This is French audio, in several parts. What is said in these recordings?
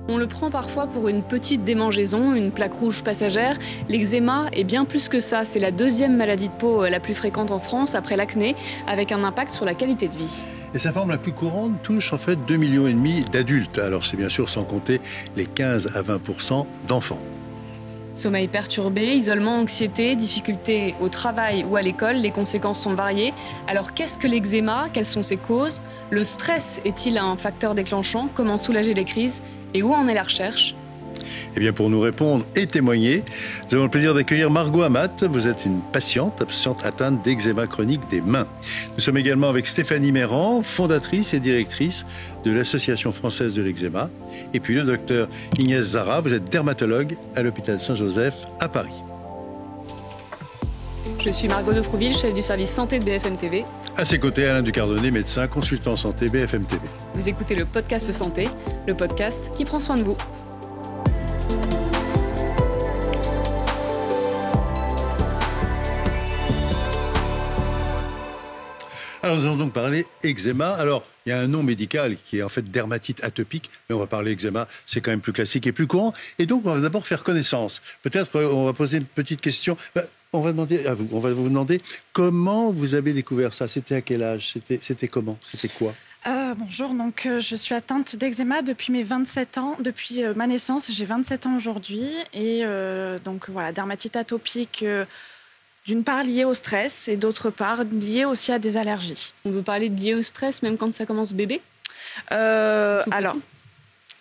On le prend parfois pour une petite démangeaison, une plaque rouge passagère. L'eczéma est bien plus que ça. C'est la deuxième maladie de peau la plus fréquente en France après l'acné, avec un impact sur la qualité de vie. Et sa forme la plus courante touche en fait 2,5 millions d'adultes. Alors c'est bien sûr sans compter les 15 à 20% d'enfants. Sommeil perturbé, isolement, anxiété, difficultés au travail ou à l'école, les conséquences sont variées. Alors qu'est-ce que l'eczéma ? Quelles sont ses causes ? Le stress est-il un facteur déclenchant ? Comment soulager les crises ? Et où en est la recherche ? Eh bien, pour nous répondre et témoigner, nous avons le plaisir d'accueillir Margot Amat. Vous êtes une patiente atteinte d'eczéma chronique des mains. Nous sommes également avec Stéphanie Méran, fondatrice et directrice de l'Association française de l'eczéma. Et puis le docteur Inès Zara, vous êtes dermatologue à l'hôpital Saint-Joseph à Paris. Je suis Margot de Frouville, chef du service santé de BFM TV. À ses côtés, Alain Ducardonnet, médecin, consultant santé BFM TV. Vous écoutez le podcast Santé, le podcast qui prend soin de vous. Alors nous allons donc parler eczéma. Alors il y a un nom médical qui est en fait dermatite atopique, mais on va parler eczéma, c'est quand même plus classique et plus courant. Et donc on va d'abord faire connaissance. Peut-être on va poser une petite question. On va vous demander comment vous avez découvert ça. C'était à quel âge ? C'était comment ? C'était quoi ? Bonjour, donc je suis atteinte d'eczéma depuis mes 27 ans, depuis ma naissance. J'ai 27 ans aujourd'hui et donc voilà, dermatite atopique. D'une part liée au stress et d'autre part liée aussi à des allergies. On peut parler de lié au stress même quand ça commence bébé ? Alors,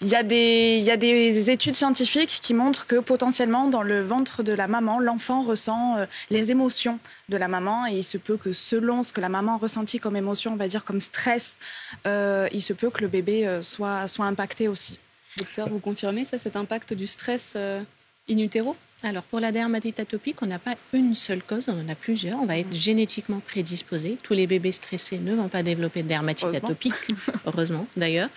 il y a des études scientifiques qui montrent que potentiellement dans le ventre de la maman, l'enfant ressent les émotions de la maman et il se peut que selon ce que la maman a ressenti comme émotion, on va dire comme stress, il se peut que le bébé soit impacté aussi. Docteur, vous confirmez ça, cet impact du stress in utero ? Alors, pour la dermatite atopique, on n'a pas une seule cause, on en a plusieurs. On va être génétiquement prédisposé. Tous les bébés stressés ne vont pas développer de dermatite atopique, heureusement d'ailleurs.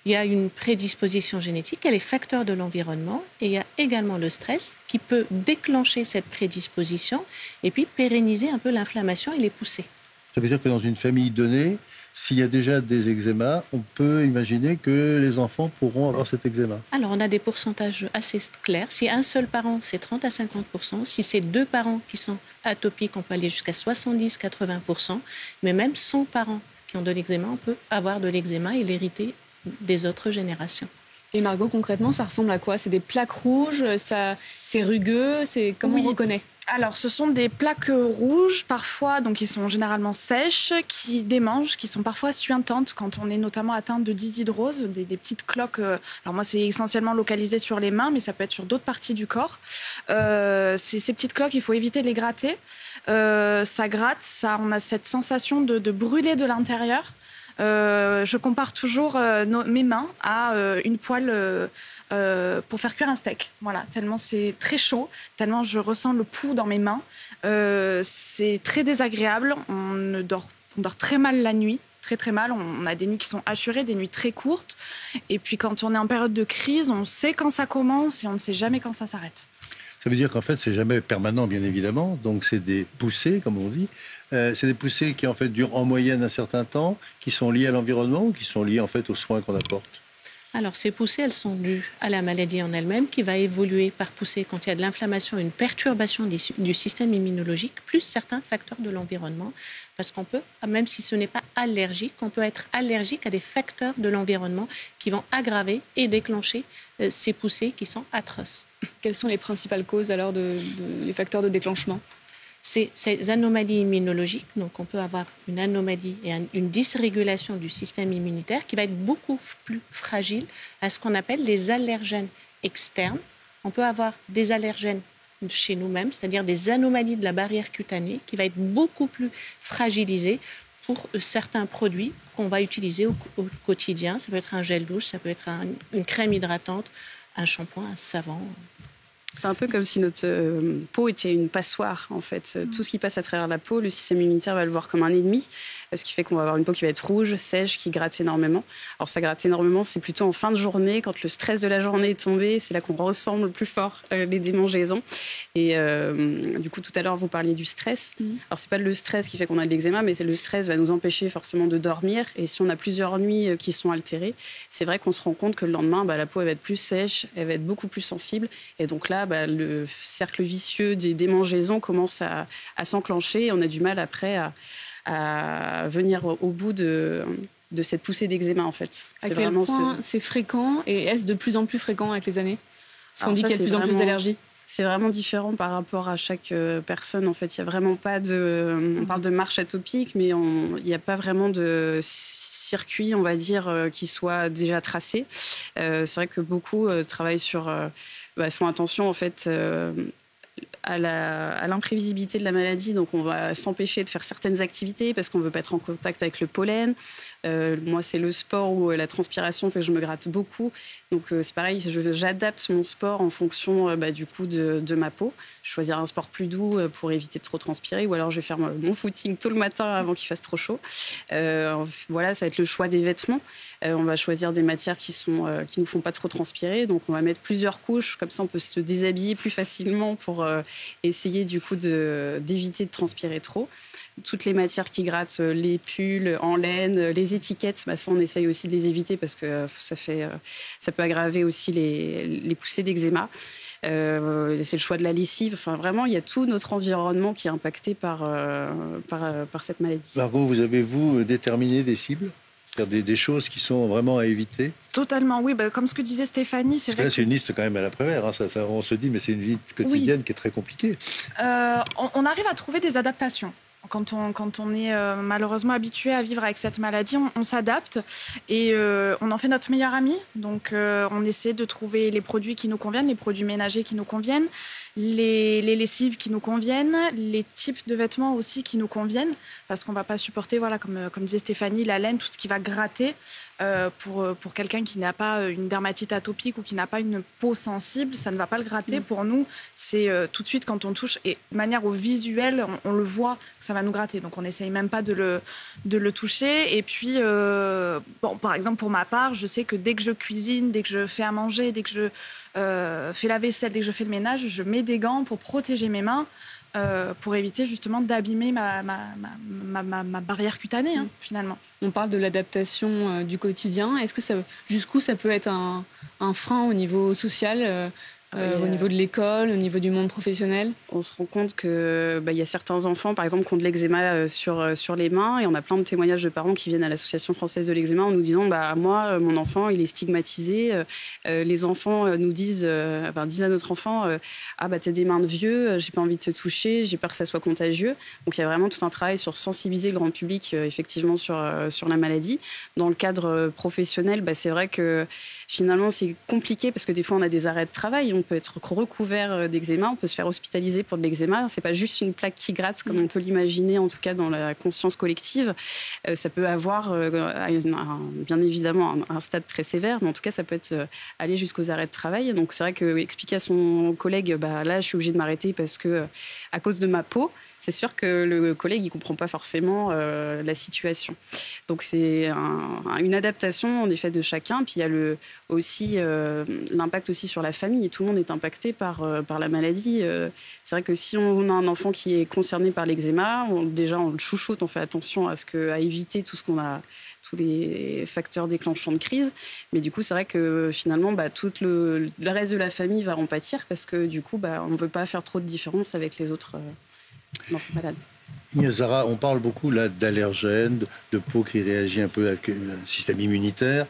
Il y a une prédisposition génétique, il y a les facteurs de l'environnement et il y a également le stress qui peut déclencher cette prédisposition et puis pérenniser un peu l'inflammation et les pousser. Ça veut dire que dans une famille donnée, s'il y a déjà des eczémas, on peut imaginer que les enfants pourront avoir cet eczéma. Alors, on a des pourcentages assez clairs. Si un seul parent, c'est 30 à 50%. Si c'est deux parents qui sont atopiques, on peut aller jusqu'à 70-80%. Mais même 100 parents qui ont de l'eczéma, on peut avoir de l'eczéma et l'hériter des autres générations. Et Margot, concrètement, ça ressemble à quoi ? C'est des plaques rouges, c'est rugueux, comment on reconnaît ? Alors, ce sont des plaques rouges, parfois, donc qui sont généralement sèches, qui démangent, qui sont parfois suintantes quand on est notamment atteint de dishydrose, des petites cloques. Alors moi, c'est essentiellement localisé sur les mains, mais ça peut être sur d'autres parties du corps. Ces petites cloques, il faut éviter de les gratter. Ça gratte, on a cette sensation de brûler de l'intérieur. Je compare toujours mes mains à une poêle pour faire cuire un steak. Voilà, tellement c'est très chaud, tellement je ressens le pouls dans mes mains. C'est très désagréable. On dort très mal la nuit. Très très mal, on a des nuits qui sont hachurées, des nuits très courtes. Et puis quand on est en période de crise, on sait quand ça commence et on ne sait jamais quand ça s'arrête. Ça veut dire qu'en fait, c'est jamais permanent, bien évidemment. Donc, c'est des poussées, comme on dit. C'est des poussées qui, en fait, durent en moyenne un certain temps, qui sont liées à l'environnement ou qui sont liées, en fait, aux soins qu'on apporte ? Alors, ces poussées, elles sont dues à la maladie en elle-même, qui va évoluer par poussée quand il y a de l'inflammation, une perturbation du système immunologique, plus certains facteurs de l'environnement. Parce qu'on peut, même si ce n'est pas allergique, on peut être allergique à des facteurs de l'environnement qui vont aggraver et déclencher ces poussées qui sont atroces. Quelles sont les principales causes alors les facteurs de déclenchement ? C'est ces anomalies immunologiques, donc on peut avoir une anomalie et une dysrégulation du système immunitaire qui va être beaucoup plus fragile à ce qu'on appelle les allergènes externes. On peut avoir des allergènes chez nous-mêmes, c'est-à-dire des anomalies de la barrière cutanée qui va être beaucoup plus fragilisée pour certains produits qu'on va utiliser au quotidien. Ça peut être un gel douche, ça peut être une crème hydratante, un shampoing, un savon. C'est un peu comme si notre peau était une passoire, en fait. Tout ce qui passe à travers la peau, le système immunitaire va le voir comme un ennemi. ce qui fait qu'on va avoir une peau qui va être rouge, sèche, qui gratte énormément. Alors ça gratte énormément, c'est plutôt en fin de journée, quand le stress de la journée est tombé, c'est là qu'on ressent le plus fort les démangeaisons. Et du coup, tout à l'heure, vous parliez du stress. Alors c'est pas le stress qui fait qu'on a de l'eczéma, mais le stress va nous empêcher forcément de dormir. Et si on a plusieurs nuits qui sont altérées, c'est vrai qu'on se rend compte que le lendemain, la peau elle va être plus sèche, elle va être beaucoup plus sensible. Et donc là, le cercle vicieux des démangeaisons commence à s'enclencher. Et on a du mal après à venir au bout de cette poussée d'eczéma, en fait. À quel point c'est fréquent et est-ce de plus en plus fréquent avec les années? Parce qu'on dit qu'il y a de plus en plus d'allergies. C'est vraiment différent par rapport à chaque personne. En fait, il n'y a vraiment pas de... On parle de marche atopique, mais il n'y a pas vraiment de circuit, on va dire, qui soit déjà tracé. C'est vrai que beaucoup travaillent font attention, en fait... à l'imprévisibilité de la maladie, donc on va s'empêcher de faire certaines activités parce qu'on ne veut pas être en contact avec le pollen. Moi, c'est le sport ou la transpiration fait que je me gratte beaucoup. Donc, c'est pareil, j'adapte mon sport en fonction du coup de ma peau. Je choisir un sport plus doux pour éviter de trop transpirer, ou alors je vais faire mon footing tôt le matin avant qu'il fasse trop chaud. Voilà, ça va être le choix des vêtements. On va choisir des matières qui nous font pas trop transpirer. Donc, on va mettre plusieurs couches. Comme ça, on peut se déshabiller plus facilement pour essayer du coup d'éviter de transpirer trop. Toutes les matières qui grattent, les pulls en laine, les étiquettes, ça on essaye aussi de les éviter parce que ça peut aggraver aussi les poussées d'eczéma. C'est le choix de la lessive. Enfin, vraiment, il y a tout notre environnement qui est impacté par cette maladie. Margot, vous déterminé des cibles? C'est-à-dire des choses qui sont vraiment à éviter? Totalement, oui. Comme ce que disait Stéphanie, c'est vrai. Là, c'est une liste quand même à la Prévert. On se dit, mais c'est une vie quotidienne qui est très compliquée. On arrive à trouver des adaptations. Quand on est malheureusement habitué à vivre avec cette maladie, on s'adapte et on en fait notre meilleur ami. Donc, on essaie de trouver les produits qui nous conviennent, les produits ménagers qui nous conviennent, les lessives qui nous conviennent, les types de vêtements aussi qui nous conviennent, parce qu'on ne va pas supporter, voilà, comme disait Stéphanie, la laine, tout ce qui va gratter. Pour quelqu'un qui n'a pas une dermatite atopique ou qui n'a pas une peau sensible, ça ne va pas le gratter. Pour nous, c'est tout de suite quand on touche, et de manière au visuel, on le voit que ça va nous gratter. Donc on n'essaye même pas de le toucher. Et puis, par exemple, pour ma part, je sais que dès que je cuisine, dès que je fais à manger, dès que je fais la vaisselle, dès que je fais le ménage, je mets des gants pour protéger mes mains. Pour éviter justement d'abîmer ma barrière cutanée, finalement. On parle de l'adaptation du quotidien. Est-ce que jusqu'où ça peut être un frein au niveau social, au niveau de l'école, au niveau du monde professionnel? On se rend compte qu'il y a certains enfants, par exemple, qui ont de l'eczéma sur les mains, et on a plein de témoignages de parents qui viennent à l'Association française de l'eczéma en nous disant moi, mon enfant, il est stigmatisé. Les enfants disent à notre enfant t'as des mains de vieux, j'ai pas envie de te toucher, j'ai peur que ça soit contagieux. Donc il y a vraiment tout un travail sur sensibiliser le grand public effectivement sur la maladie. Dans le cadre professionnel, c'est vrai que finalement c'est compliqué parce que des fois on a des arrêts de travail, on peut être recouvert d'eczéma, on peut se faire hospitaliser pour de l'eczéma. C'est pas juste une plaque qui gratte comme on peut l'imaginer, en tout cas dans la conscience collective. Ça peut avoir bien évidemment un stade très sévère, mais en tout cas ça peut aller jusqu'aux arrêts de travail. Donc c'est vrai que expliquer à son collègue là je suis obligée de m'arrêter parce que à cause de ma peau, c'est sûr que le collègue, il ne comprend pas forcément la situation. Donc, c'est une adaptation, en effet, de chacun. Puis, il y a aussi l'impact aussi sur la famille. Tout le monde est impacté par la maladie. C'est vrai que si on a un enfant qui est concerné par l'eczéma, déjà, on le chouchoute, on fait attention à éviter tout ce qu'on a, tous les facteurs déclenchants de crise. Mais du coup, c'est vrai que finalement, tout le reste de la famille va en pâtir parce que du coup, on ne veut pas faire trop de différence avec les autres malades. Zara, on parle beaucoup là d'allergènes, de peau qui réagit un peu avec le système immunitaire.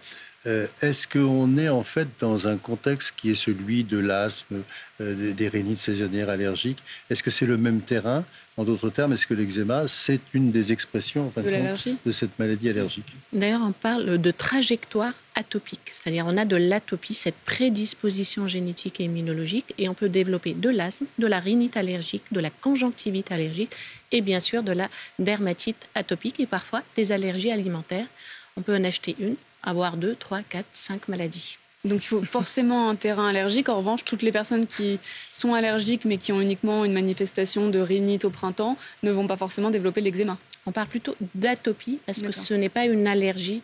Est-ce qu'on est en fait dans un contexte qui est celui de l'asthme, des rhinites saisonnières allergiques? Est-ce que c'est le même terrain? En d'autres termes, est-ce que l'eczéma, c'est une des expressions de cette maladie allergique? D'ailleurs, on parle de trajectoire atopique. C'est-à-dire on a de l'atopie, cette prédisposition génétique et immunologique, et on peut développer de l'asthme, de la rhinite allergique, de la conjonctivite allergique, et bien sûr de la dermatite atopique, et parfois des allergies alimentaires. On peut en acheter une, avoir 2, 3, 4, 5 maladies. Donc il faut forcément un terrain allergique. En revanche, toutes les personnes qui sont allergiques mais qui ont uniquement une manifestation de rhinite au printemps ne vont pas forcément développer l'eczéma. On parle plutôt d'atopie parce que ce n'est pas une allergie,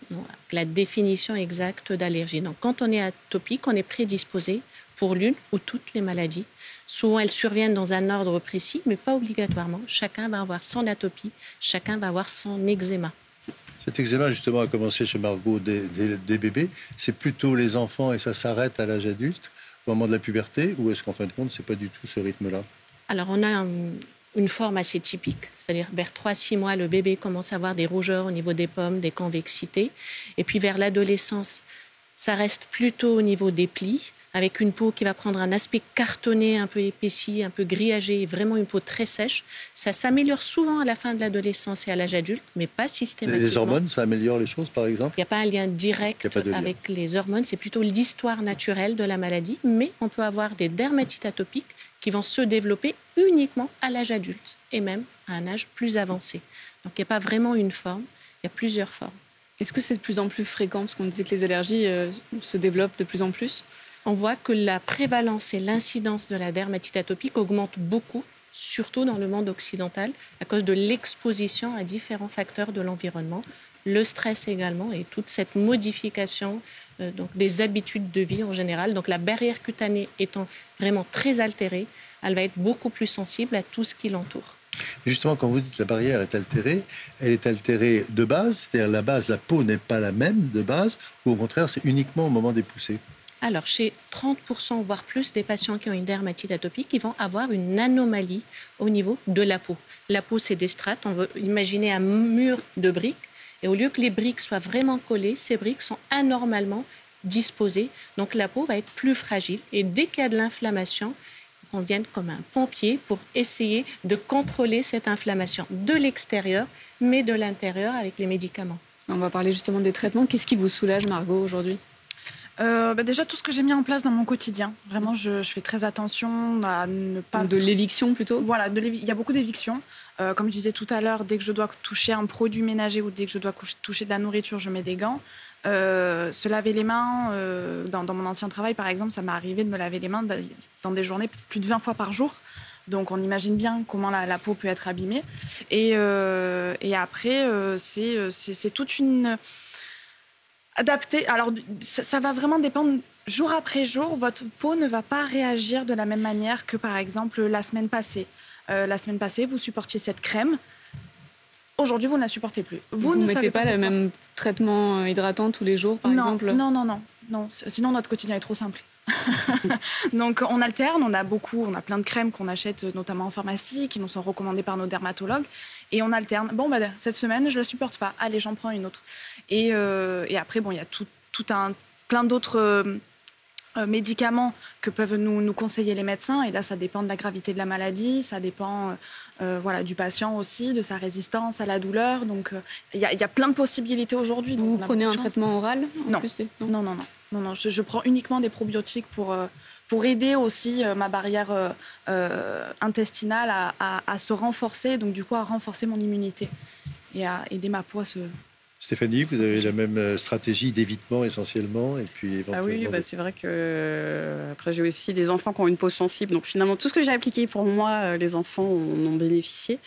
la définition exacte d'allergie. Donc quand on est atopique, on est prédisposé pour l'une ou toutes les maladies. Souvent, elles surviennent dans un ordre précis, mais pas obligatoirement. Chacun va avoir son atopie, chacun va avoir son eczéma. Cet eczéma, justement, a commencé chez Margot des bébés. C'est plutôt les enfants et ça s'arrête à l'âge adulte, au moment de la puberté, ou est-ce qu'en fin de compte, c'est pas du tout ce rythme-là? Alors, on a une forme assez typique, c'est-à-dire vers 3-6 mois, le bébé commence à avoir des rougeurs au niveau des pommes, des convexités. Et puis, vers l'adolescence, ça reste plutôt au niveau des plis, avec une peau qui va prendre un aspect cartonné, un peu épaissi, un peu grillagé, vraiment une peau très sèche. Ça s'améliore souvent à la fin de l'adolescence et à l'âge adulte, mais pas systématiquement. Les hormones, ça améliore les choses, par exemple? Il n'y a pas un lien direct avec les hormones, c'est plutôt l'histoire naturelle de la maladie, mais on peut avoir des dermatites atopiques qui vont se développer uniquement à l'âge adulte, et même à un âge plus avancé. Donc il n'y a pas vraiment une forme, il y a plusieurs formes. Est-ce que c'est de plus en plus fréquent, parce qu'on disait que les allergies se développent de plus en plus? On voit que la prévalence et l'incidence de la dermatite atopique augmentent beaucoup, surtout dans le monde occidental, à cause de l'exposition à différents facteurs de l'environnement, le stress également et toute cette modification donc des habitudes de vie en général. Donc la barrière cutanée étant vraiment très altérée, elle va être beaucoup plus sensible à tout ce qui l'entoure. Justement, quand vous dites que la barrière est altérée, elle est altérée de base, c'est-à-dire la base, la peau n'est pas la même de base, ou au contraire, c'est uniquement au moment des poussées? Alors, chez 30%, voire plus, des patients qui ont une dermatite atopique, ils vont avoir une anomalie au niveau de la peau. La peau, c'est des strates. On veut imaginer un mur de briques. Et au lieu que les briques soient vraiment collées, ces briques sont anormalement disposées. Donc, la peau va être plus fragile. Et dès qu'il y a de l'inflammation, on vient comme un pompier pour essayer de contrôler cette inflammation de l'extérieur, mais de l'intérieur avec les médicaments. On va parler justement des traitements. Qu'est-ce qui vous soulage, Margot, aujourd'hui ? Déjà, tout ce que j'ai mis en place dans mon quotidien. Vraiment, je fais très attention à ne pas... De l'éviction, plutôt ? Voilà, il y a beaucoup d'évictions. Comme je disais tout à l'heure, dès que je dois toucher un produit ménager ou dès que je dois toucher de la nourriture, je mets des gants. Se laver les mains, dans mon ancien travail, par exemple, ça m'est arrivé de me laver les mains dans des journées plus de 20 fois par jour. Donc, on imagine bien comment la peau peut être abîmée. Et après, c'est toute une... Adapté. Alors, ça va vraiment dépendre. Jour après jour, votre peau ne va pas réagir de la même manière que, par exemple, la semaine passée. La semaine passée, vous supportiez cette crème. Aujourd'hui, vous ne la supportez plus. Vous ne mettez pas le même traitement hydratant tous les jours, par exemple ? Non. Sinon, notre quotidien est trop simple. Donc, on alterne. On a plein de crèmes qu'on achète, notamment en pharmacie, qui nous sont recommandées par nos dermatologues. Et on alterne. Bon, cette semaine, je ne la supporte pas. Allez, j'en prends une autre. Et après, il y a plein d'autres médicaments que peuvent nous conseiller les médecins. Et là, ça dépend de la gravité de la maladie, ça dépend du patient aussi, de sa résistance à la douleur. Donc, il y a plein de possibilités aujourd'hui. Vous prenez un traitement oral Non. Non. Je prends uniquement des probiotiques pour aider aussi ma barrière intestinale à se renforcer, donc du coup à renforcer mon immunité et à aider ma peau à se... Stéphanie, vous avez la même stratégie d'évitement essentiellement et puis oui, c'est vrai que après j'ai aussi des enfants qui ont une peau sensible, donc finalement tout ce que j'ai appliqué pour moi, les enfants en ont bénéficié.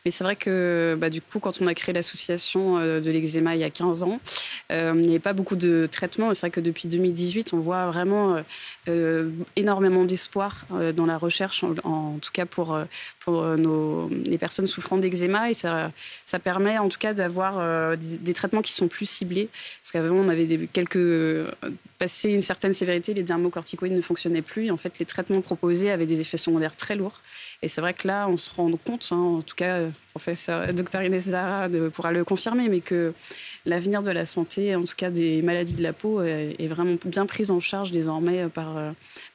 Mais c'est vrai que du coup, quand on a créé l'association de l'eczéma il y a 15 ans, il n'y avait pas beaucoup de traitements. Et c'est vrai que depuis 2018, on voit vraiment énormément d'espoir dans la recherche, en tout cas pour les personnes souffrant d'eczéma, et ça permet en tout cas d'avoir des traitements qui sont plus ciblés, parce qu'avant on avait passé une certaine sévérité, les dermocorticoïdes ne fonctionnaient plus, et en fait les traitements proposés avaient des effets secondaires très lourds. Et c'est vrai que là on se rend compte, en tout cas Dr Inès Zahra pourra le confirmer, mais que l'avenir de la santé, en tout cas des maladies de la peau, est vraiment bien prise en charge désormais par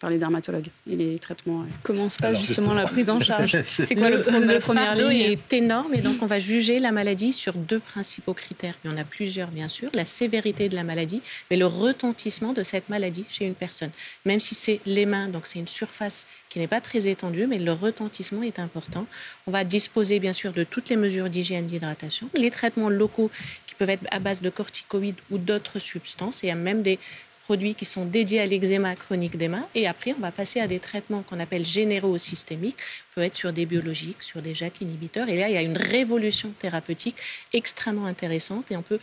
les dermatologues et les traitements. Comment se passe justement la prise en charge ? C'est quoi le première fardeau ligne ? est énorme, et donc on va juger la maladie sur 2 principaux critères. Il y en a plusieurs, bien sûr. La sévérité de la maladie, mais le retentissement de cette maladie chez une personne. Même si c'est les mains, donc c'est une surface qui n'est pas très étendue, mais le retentissement est important. On va disposer, bien sûr, de toutes les mesures d'hygiène, d'hydratation, les traitements locaux qui peuvent être à base de corticoïdes ou d'autres substances, et même des produits qui sont dédiés à l'eczéma chronique des mains. Et après, on va passer à des traitements qu'on appelle généraux ou systémiques. On peut être sur des biologiques, sur des JAK inhibiteurs. Et là, il y a une révolution thérapeutique extrêmement intéressante. Et on peut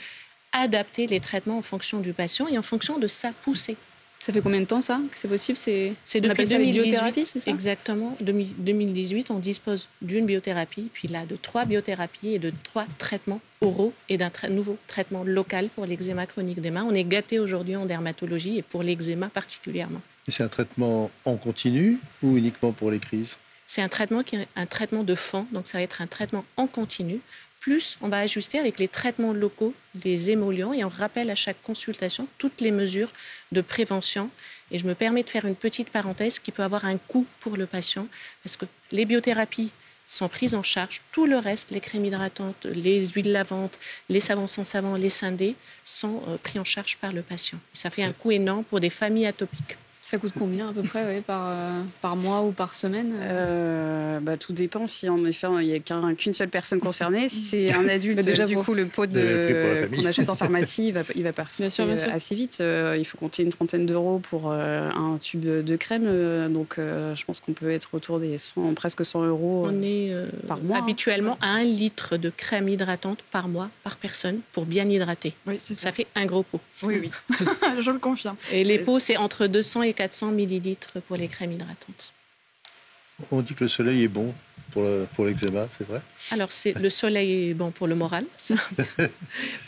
adapter les traitements en fonction du patient et en fonction de sa poussée. Ça fait combien de temps ça que c'est possible? C'est on depuis appelle ça les biothérapies, 2018, c'est ça? exactement. 2018, on dispose d'une biothérapie, puis là de 3 biothérapies et de 3 traitements oraux et d'un nouveau traitement local pour l'eczéma chronique des mains. On est gâtés aujourd'hui en dermatologie et pour l'eczéma particulièrement. Et c'est un traitement en continu ou uniquement pour les crises? C'est un traitement qui est un traitement de fond, donc ça va être un traitement en continu. Plus, on va ajuster avec les traitements locaux, les émollients, et on rappelle à chaque consultation toutes les mesures de prévention. Et je me permets de faire une petite parenthèse qui peut avoir un coût pour le patient, parce que les biothérapies sont prises en charge. Tout le reste, les crèmes hydratantes, les huiles lavantes, les savons sans savon, les syndés, sont pris en charge par le patient. Et ça fait un coût énorme pour des familles atopiques. Ça coûte combien à peu près par mois ou par semaine? Tout dépend si en effet il n'y a qu'une seule personne concernée. Si c'est un adulte, déjà du coup le pot qu'on achète en pharmacie il va partir assez vite. Il faut compter une trentaine d'euros pour un tube de crème. Donc je pense qu'on peut être autour des presque 100 euros On est par mois. Habituellement à 1 litre de crème hydratante par mois, par personne, pour bien hydrater. Oui, c'est ça. Ça fait un gros pot. Oui. Je le confirme. Et les pots, c'est entre 200 et 400 millilitres pour les crèmes hydratantes. On dit que le soleil est bon pour l'eczéma, c'est vrai? Alors, le soleil est bon pour le moral. Ça.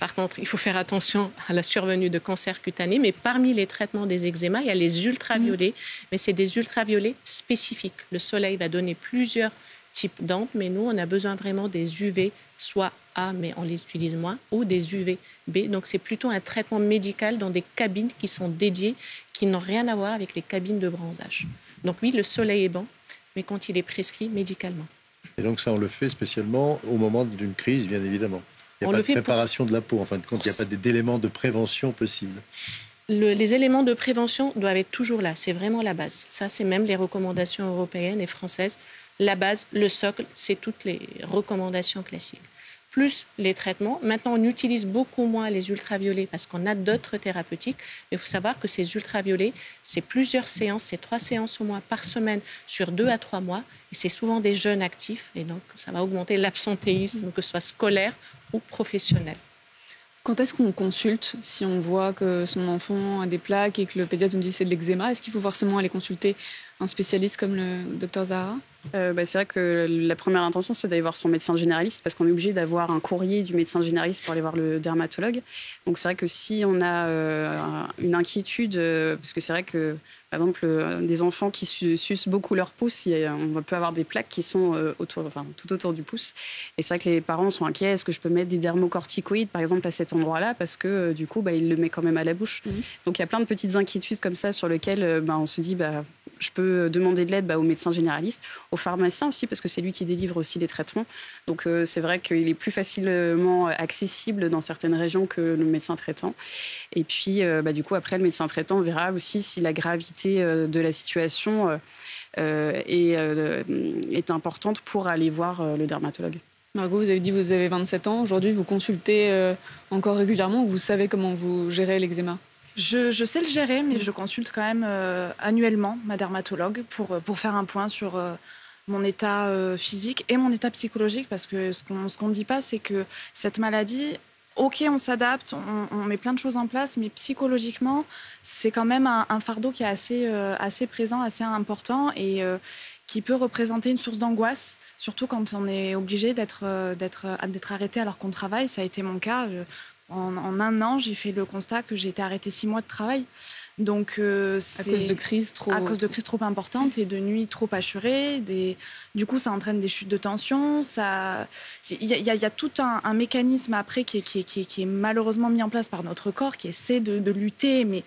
Par contre, il faut faire attention à la survenue de cancers cutanés. Mais parmi les traitements des eczémas, il y a les ultraviolets. Mais c'est des ultraviolets spécifiques. Le soleil va donner plusieurs types d'ampes, mais nous, on a besoin vraiment des UV, soit A, mais on les utilise moins, ou des UVB. Donc, c'est plutôt un traitement médical dans des cabines qui sont dédiées, qui n'ont rien à voir avec les cabines de bronzage. Donc oui, le soleil est bon, mais quand il est prescrit médicalement. Et donc ça, on le fait spécialement au moment d'une crise, bien évidemment. Il n'y a pas de préparation de la peau, en fin de compte, il n'y a pas d'éléments de prévention possibles. Les éléments de prévention doivent être toujours là, c'est vraiment la base. Ça, c'est même les recommandations européennes et françaises. La base, le socle, c'est toutes les recommandations classiques. Plus les traitements. Maintenant, on utilise beaucoup moins les ultraviolets parce qu'on a d'autres thérapeutiques. Mais il faut savoir que ces ultraviolets, c'est plusieurs séances, c'est 3 séances au moins par semaine sur 2 à 3 mois. Et c'est souvent des jeunes actifs. Et donc, ça va augmenter l'absentéisme, que ce soit scolaire ou professionnel. Quand est-ce qu'on consulte si on voit que son enfant a des plaques et que le pédiatre nous dit que c'est de l'eczéma? Est-ce qu'il faut forcément aller consulter un spécialiste comme le docteur Zahara? C'est vrai que la première intention, c'est d'aller voir son médecin généraliste parce qu'on est obligé d'avoir un courrier du médecin généraliste pour aller voir le dermatologue. Donc c'est vrai que si on a une inquiétude, parce que c'est vrai que par exemple, des enfants qui sucent beaucoup leur pouce, on peut avoir des plaques qui sont tout autour du pouce. Et c'est vrai que les parents sont inquiets. Est-ce que je peux mettre des dermocorticoïdes, par exemple, à cet endroit-là? Parce que du coup, il le met quand même à la bouche. Mmh. Donc il y a plein de petites inquiétudes comme ça sur lesquelles on se dit je peux demander de l'aide au médecin généraliste, au pharmacien aussi, parce que c'est lui qui délivre aussi les traitements. Donc c'est vrai qu'il est plus facilement accessible dans certaines régions que le médecin traitant. Et puis, du coup, après, le médecin traitant verra aussi si la gravité de la situation est importante pour aller voir le dermatologue. Margot, vous avez dit que vous avez 27 ans. Aujourd'hui, vous consultez encore régulièrement ou vous savez comment vous gérez l'eczéma? Je sais le gérer, mais je consulte quand même annuellement ma dermatologue pour faire un point sur mon état physique et mon état psychologique, parce que ce qu'on ne dit pas, c'est que cette maladie, ok, on s'adapte, on met plein de choses en place, mais psychologiquement, c'est quand même un fardeau qui est assez présent, assez important et qui peut représenter une source d'angoisse, surtout quand on est obligé d'être arrêté alors qu'on travaille. Ça a été mon cas. En 1 an, j'ai fait le constat que j'ai été arrêtée 6 mois de travail. Donc, c'est à cause de crises trop importantes et de nuits trop assurées. Du coup, ça entraîne des chutes de tension. Il y a tout un mécanisme après qui est malheureusement mis en place par notre corps, qui essaie de lutter, mais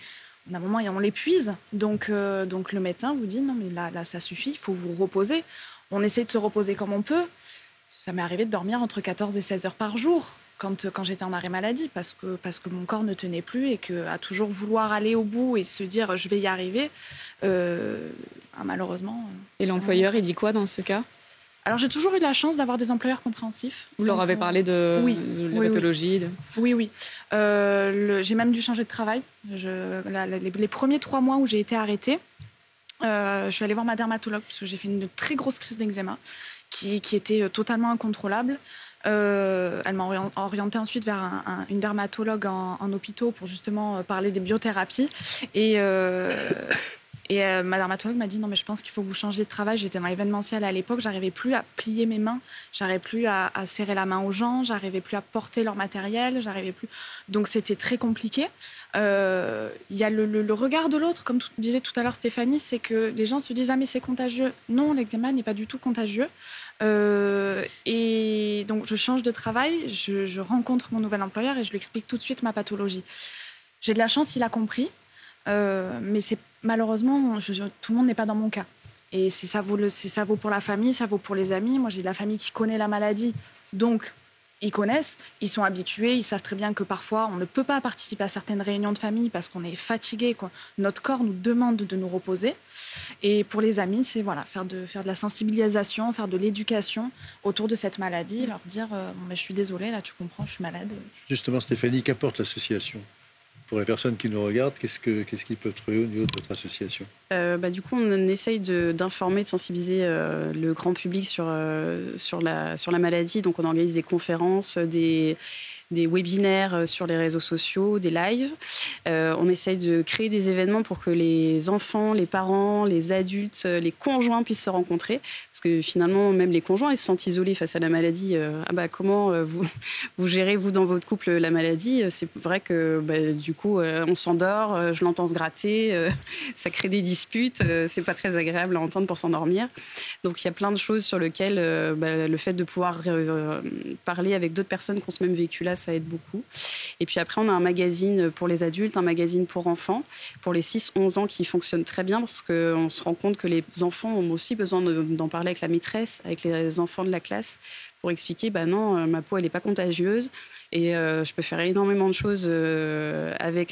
à un moment, on l'épuise. Donc le médecin vous dit non, mais là, ça suffit, il faut vous reposer. On essaie de se reposer comme on peut. Ça m'est arrivé de dormir entre 14 et 16 heures par jour quand j'étais en arrêt maladie, parce que mon corps ne tenait plus et qu'à toujours vouloir aller au bout et se dire je vais y arriver, malheureusement. Et l'employeur, il dit quoi dans ce cas? Alors, j'ai toujours eu la chance d'avoir des employeurs compréhensifs. Vous leur avez parlé de la pathologie Oui. J'ai même dû changer de travail. Les premiers 3 mois où j'ai été arrêtée, je suis allée voir ma dermatologue parce que j'ai fait une très grosse crise d'eczéma qui était totalement incontrôlable. Elle m'a orientée ensuite vers une dermatologue en hôpitaux pour justement parler des biothérapies. Et ma dermatologue m'a dit non mais je pense qu'il faut que vous changiez de travail. J'étais dans l'événementiel à l'époque, j'arrivais plus à plier mes mains, j'arrivais plus à serrer la main aux gens, j'arrivais plus à porter leur matériel, j'arrivais plus. Donc c'était très compliqué. Il y a le regard de l'autre, comme disait tout à l'heure Stéphanie, c'est que les gens se disent ah mais c'est contagieux. Non, l'eczéma n'est pas du tout contagieux. Et donc je change de travail, je rencontre mon nouvel employeur et je lui explique tout de suite ma pathologie. J'ai de la chance, il a compris. Mais malheureusement, tout le monde n'est pas dans mon cas. Et ça vaut pour la famille, ça vaut pour les amis. Moi, j'ai de la famille qui connaît la maladie, donc ils connaissent, ils sont habitués, ils savent très bien que parfois, on ne peut pas participer à certaines réunions de famille parce qu'on est fatigué, quoi. Notre corps nous demande de nous reposer. Et pour les amis, c'est faire de la sensibilisation, faire de l'éducation autour de cette maladie, leur dire mais je suis désolée, là, tu comprends, je suis malade. Justement, Stéphanie, qu'apporte l'association ? Pour les personnes qui nous regardent, qu'est-ce qu'ils peuvent trouver au niveau de votre association ? Du coup, on essaye d'informer, de sensibiliser le grand public sur la maladie. Donc, on organise des conférences, des webinaires sur les réseaux sociaux, des lives. On essaye de créer des événements pour que les enfants, les parents, les adultes, les conjoints puissent se rencontrer. Parce que finalement, même les conjoints, ils se sentent isolés face à la maladie. Comment vous gérez, vous, dans votre couple, la maladie ? C'est vrai que du coup, on s'endort, je l'entends se gratter, ça crée des disputes, c'est pas très agréable à entendre pour s'endormir. Donc, il y a plein de choses sur lesquelles le fait de pouvoir parler avec d'autres personnes qui ont ce même vécu-là, ça aide beaucoup. Et puis après, on a un magazine pour les adultes, un magazine pour enfants, pour les 6-11 ans qui fonctionne très bien parce qu'on se rend compte que les enfants ont aussi besoin d'en parler avec la maîtresse, avec les enfants de la classe pour expliquer, non, ma peau, elle n'est pas contagieuse et je peux faire énormément de choses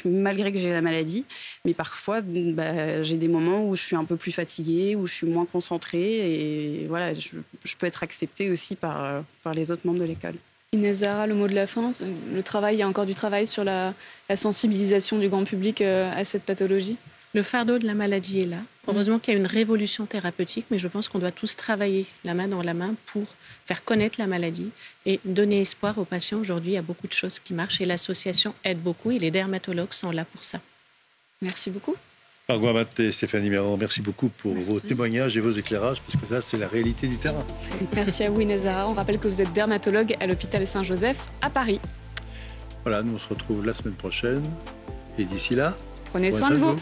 malgré que j'ai la maladie. Mais parfois, j'ai des moments où je suis un peu plus fatiguée, où je suis moins concentrée et voilà, je peux être acceptée aussi par les autres membres de l'école. Inès Zahra, le mot de la fin, il y a encore du travail sur la sensibilisation du grand public à cette pathologie ? Le fardeau de la maladie est là. Heureusement qu'il y a une révolution thérapeutique, mais je pense qu'on doit tous travailler la main dans la main pour faire connaître la maladie et donner espoir aux patients. Aujourd'hui, il y a beaucoup de choses qui marchent et l'association aide beaucoup et les dermatologues sont là pour ça. Merci beaucoup. Margot Amat et Stéphanie Meyrand, merci beaucoup pour vos témoignages et vos éclairages, parce que ça, c'est la réalité du terrain. Merci à vous, Inès Zahra. On rappelle que vous êtes dermatologue à l'hôpital Saint-Joseph à Paris. Voilà, nous on se retrouve la semaine prochaine. Et d'ici là, prenez soin de vous.